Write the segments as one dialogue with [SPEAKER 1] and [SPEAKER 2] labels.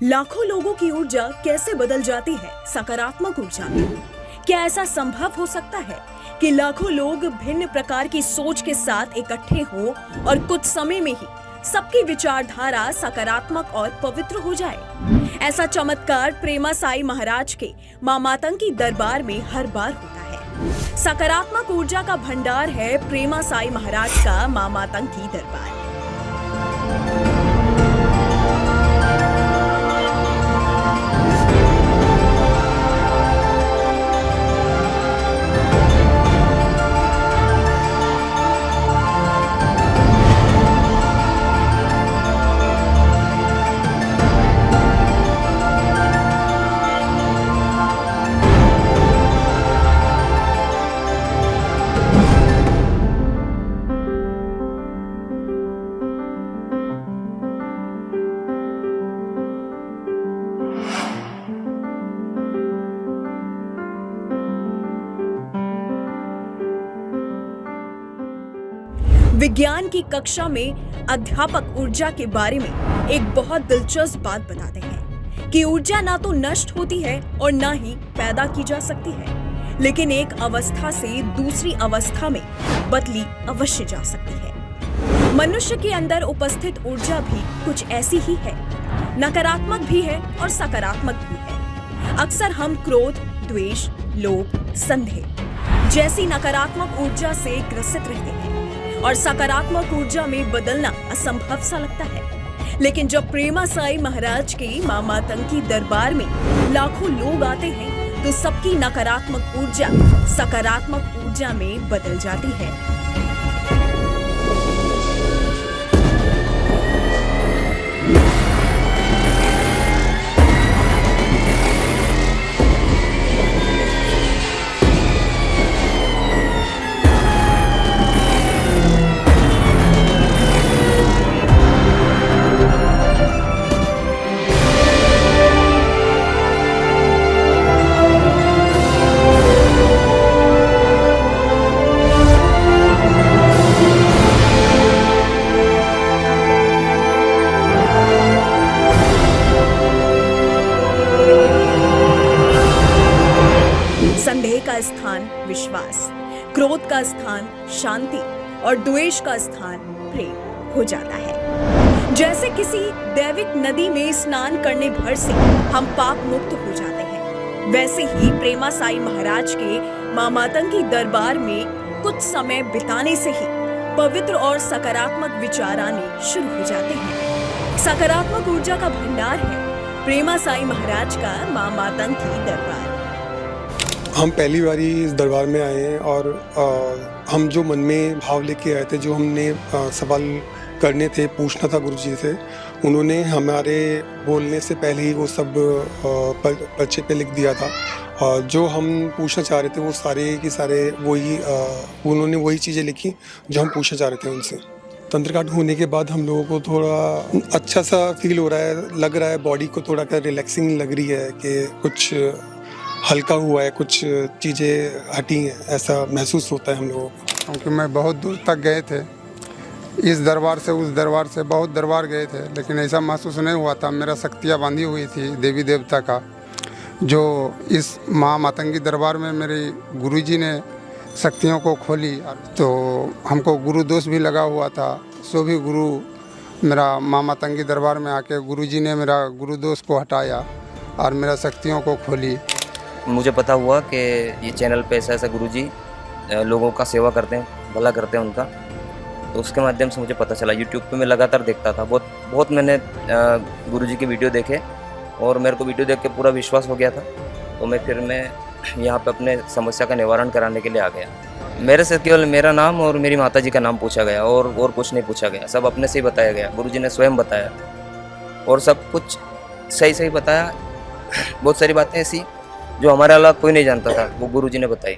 [SPEAKER 1] लाखों लोगों की ऊर्जा कैसे बदल जाती है सकारात्मक ऊर्जा में? क्या ऐसा संभव हो सकता है कि लाखों लोग भिन्न प्रकार की सोच के साथ इकट्ठे हों और कुछ समय में ही सबकी विचारधारा सकारात्मक और पवित्र हो जाए? ऐसा चमत्कार प्रेमा साई महाराज के मां मातंगी दरबार में हर बार होता है। सकारात्मक ऊर्जा का भंडार है प्रेमा साई महाराज का मां मातंगी दरबार। विज्ञान की कक्षा में अध्यापक ऊर्जा के बारे में एक बहुत दिलचस्प बात बताते हैं कि ऊर्जा ना तो नष्ट होती है और ना ही पैदा की जा सकती है, लेकिन एक अवस्था से दूसरी अवस्था में बदली अवश्य जा सकती है। मनुष्य के अंदर उपस्थित ऊर्जा भी कुछ ऐसी ही है, नकारात्मक भी है और सकारात्मक भी है। अक्सर हम क्रोध, द्वेष, लोभ, संदेह जैसी नकारात्मक ऊर्जा से ग्रसित रहते हैं और सकारात्मक ऊर्जा में बदलना असंभव सा लगता है। लेकिन जब प्रेमा साई महाराज के मां मातंगी दरबार में लाखों लोग आते हैं तो सबकी नकारात्मक ऊर्जा सकारात्मक ऊर्जा में बदल जाती है। संदेह का स्थान विश्वास, क्रोध का स्थान शांति और द्वेष का स्थान प्रेम हो जाता है। जैसे किसी दैविक नदी में स्नान करने भर से हम पाप मुक्त हो जाते हैं, वैसे ही प्रेमा साई महाराज के मां मातंगी दरबार में कुछ समय बिताने से ही पवित्र और सकारात्मक विचार आने शुरू हो जाते हैं। सकारात्मक ऊर्जा का भंडार है प्रेमा साई महाराज का मां मातंगी दरबार।
[SPEAKER 2] हम पहली बारी इस दरबार में आए हैं और हम जो मन में भाव लेके आए थे, जो हमने सवाल करने थे, पूछना था गुरु जी से, उन्होंने हमारे बोलने से पहले ही वो सब पर्चे पे लिख दिया था। और जो हम पूछना चाह रहे थे वो सारे के सारे वही उन्होंने वही चीज़ें लिखी जो हम पूछना चाह रहे थे उनसे। तंत्र काट होने के बाद हम लोगों को थोड़ा अच्छा सा फील हो रहा है, लग रहा है बॉडी को थोड़ा रिलैक्सिंग लग रही है कि कुछ हल्का हुआ है, कुछ चीज़ें हटी हैं, ऐसा महसूस होता है हम लोगों को।
[SPEAKER 3] क्योंकि मैं बहुत दूर तक गए थे, इस दरबार से उस दरबार से बहुत दरबार गए थे, लेकिन ऐसा महसूस नहीं हुआ था। मेरा शक्तियाँ बांधी हुई थी देवी देवता का, जो इस मां मातंगी दरबार में मेरे गुरुजी ने शक्तियों को खोली। तो हमको गुरु दोष भी लगा हुआ था, सो भी गुरु मेरा मां मातंगी दरबार में आके गुरुजी ने मेरा गुरु दोष को हटाया और मेरा शक्तियों को खोली।
[SPEAKER 4] मुझे पता हुआ कि ये चैनल पे ऐसा गुरुजी लोगों का सेवा करते हैं, भला करते हैं उनका, तो उसके माध्यम से मुझे पता चला। यूट्यूब पे मैं लगातार देखता था, बहुत मैंने गुरुजी के वीडियो देखे और मेरे को वीडियो देख के पूरा विश्वास हो गया था। तो मैं यहाँ पे अपने समस्या का निवारण कराने के लिए आ गया। मेरे से केवल मेरा नाम और मेरी माता जी का नाम पूछा गया और कुछ नहीं पूछा गया, सब अपने से ही बताया गया। गुरुजी ने स्वयं बताया और सब कुछ सही बताया। बहुत सारी बातें ऐसी जो हमारे अलावा कोई नहीं जानता था, वो गुरुजी ने बताई।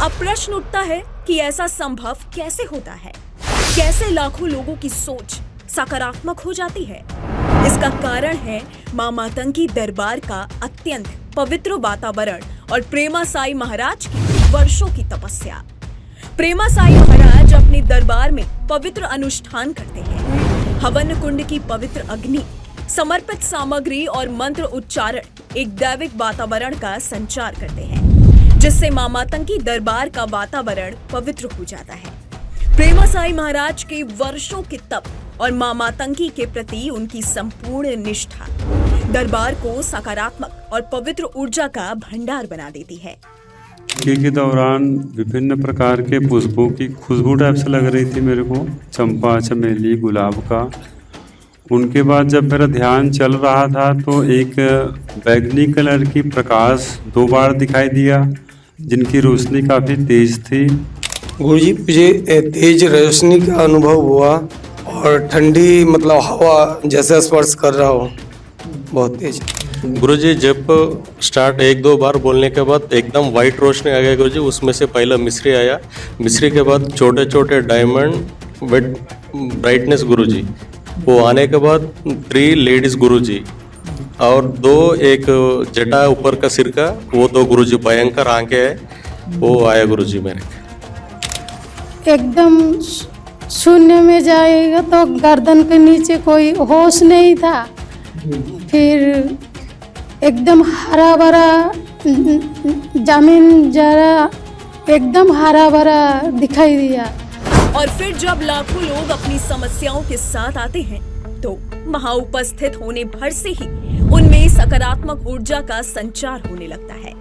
[SPEAKER 1] अब प्रश्न उठता है कि ऐसा संभव कैसे होता है? कैसे लाखों लोगों की सोच सकारात्मक हो जाती है? इसका कारण है मां मातंगी दरबार का अत्यंत पवित्र वातावरण और प्रेमा साई महाराज की वर्षों की तपस्या। प्रेमा साई महाराज अपने दरबार में पवित्र अनुष्ठान करते हैं। हवन कुंड की पवित्र अग्नि समर्पित सामग्री और मंत्र उच्चारण एक दैविक वातावरण का संचार करते हैं, जिससे मां मातंगी दरबार का वातावरण पवित्र हो जाता है। प्रेमासाई महाराज के वर्षों के तप और मां मातंगी के प्रति उनकी संपूर्ण निष्ठा दरबार को सकारात्मक और पवित्र ऊर्जा का भंडार बना देती है।
[SPEAKER 5] के दौरान विभिन्न प्रकार के पुष्पों की खुशबू टाइप से लग रही थी मेरे को, चंपा, चमेली, गुलाब का। उनके बाद जब मेरा ध्यान चल रहा था तो एक बैगनी कलर की प्रकाश 2 बार दिखाई दिया, जिनकी रोशनी काफ़ी तेज थी।
[SPEAKER 2] गुरुजी, मुझे तेज रोशनी का अनुभव हुआ और ठंडी मतलब हवा जैसे स्पर्श कर रहा हो, बहुत तेज।
[SPEAKER 6] गुरुजी, जब स्टार्ट 1-2 बार बोलने के बाद एकदम वाइट रोशनी आ गया गुरुजी। उसमें से पहला मिश्री आया, मिश्री के बाद छोटे छोटे डायमंड विद ब्राइटनेस गुरुजी। वो आने के बाद 3 लेडीज गुरुजी और 2 एक जटा ऊपर का सिर का, वो 2 गुरुजी भयंकर आंखें है, वो आया गुरुजी मेरे।
[SPEAKER 7] एकदम शून्य में जाएगा तो गर्दन के नीचे कोई होश नहीं था। फिर एकदम हरा भरा जमीन जरा एकदम हरा भरा दिखाई दिया।
[SPEAKER 1] और फिर जब लाखों लोग अपनी समस्याओं के साथ आते हैं तो वहां उपस्थित होने भर से ही उनमें सकारात्मक ऊर्जा का संचार होने लगता है।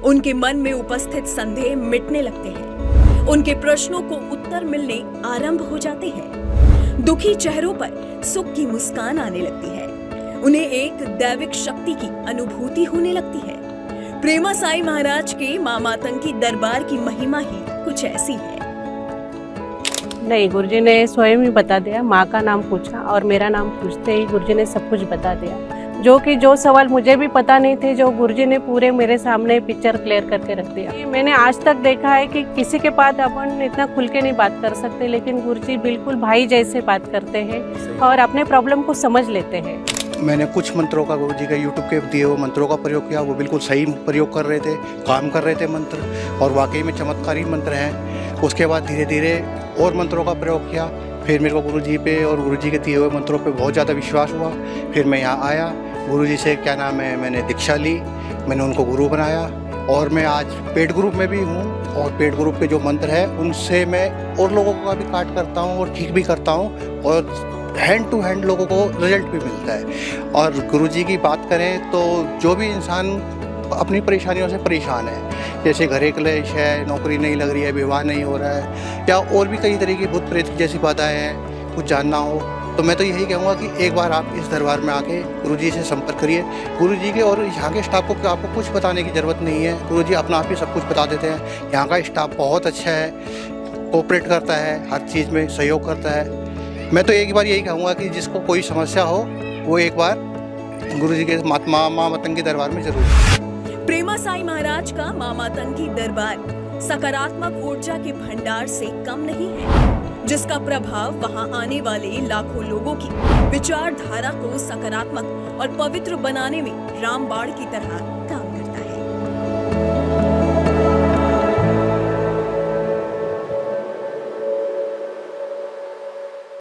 [SPEAKER 1] उनके मन में उपस्थित संदेह मिटने लगते हैं, उनके प्रश्नों को उत्तर मिलने आरंभ हो जाते हैं। दुखी चेहरों पर सुख की मुस्कान आने लगती है, उन्हें एक दैविक शक्ति की अनुभूति होने लगती है। प्रेमासाई महाराज के मां मातंगी दरबार की महिमा ही कुछ ऐसी है।
[SPEAKER 8] नहीं, गुरुजी ने स्वयं ही बता दिया। माँ का नाम पूछा और मेरा नाम पूछते ही गुरुजी ने सब कुछ बता दिया, जो सवाल मुझे भी पता नहीं थे, जो गुरुजी ने पूरे मेरे सामने पिक्चर क्लियर करके रख दिया। मैंने आज तक देखा है कि किसी के पास अपन इतना खुल के नहीं बात कर सकते, लेकिन गुरुजी बिल्कुल भाई जैसे बात करते हैं और अपने प्रॉब्लम को समझ लेते हैं।
[SPEAKER 9] मैंने कुछ मंत्रों का गुरुजी का यूट्यूब के दिए हुए मंत्रों का प्रयोग किया, वो बिल्कुल सही प्रयोग कर रहे थे, काम कर रहे थे मंत्र, और वाकई में चमत्कारी मंत्र हैं। उसके बाद धीरे धीरे और मंत्रों का प्रयोग किया, फिर मेरे को गुरुजी पे और गुरुजी के दिए हुए मंत्रों पे बहुत ज़्यादा विश्वास हुआ। फिर मैं यहाँ आया, गुरुजी से क्या नाम है, मैंने दीक्षा ली, मैंने उनको गुरु बनाया और मैं आज पेड ग्रुप में भी हूँ। और पेड ग्रुप पे जो मंत्र है उनसे मैं और लोगों का भी काट करता हूँ और ठीक भी करता हूँ, और हैंड टू हैंड लोगों को रिजल्ट भी मिलता है। और गुरुजी की बात करें तो जो भी इंसान अपनी परेशानियों से परेशान है, जैसे घरे क्लेश है, नौकरी नहीं लग रही है, विवाह नहीं हो रहा है, या और भी कई तरह की भूत प्रेत जैसी बाधाएं हैं, कुछ जानना हो तो मैं तो यही कहूँगा कि एक बार आप इस दरबार में आके गुरुजी से संपर्क करिए। गुरुजी के और यहाँ के स्टाफ को आपको कुछ बताने की ज़रूरत नहीं है, गुरुजी अपना आप ही सब कुछ बता देते हैं। यहाँ का स्टाफ बहुत अच्छा है, कोऑपरेट करता है, हर चीज़ में सहयोग करता है। मैं तो एक बार यही कहूँगा कि जिसको कोई समस्या हो वो एक बार गुरुजी के मां मातंगी दरबार में जरूर।
[SPEAKER 1] प्रेमासाई महाराज का मां मातंगी दरबार सकारात्मक ऊर्जा के भंडार से कम नहीं है, जिसका प्रभाव वहां आने वाले लाखों लोगों की विचारधारा को सकारात्मक और पवित्र बनाने में रामबाण की तरह काम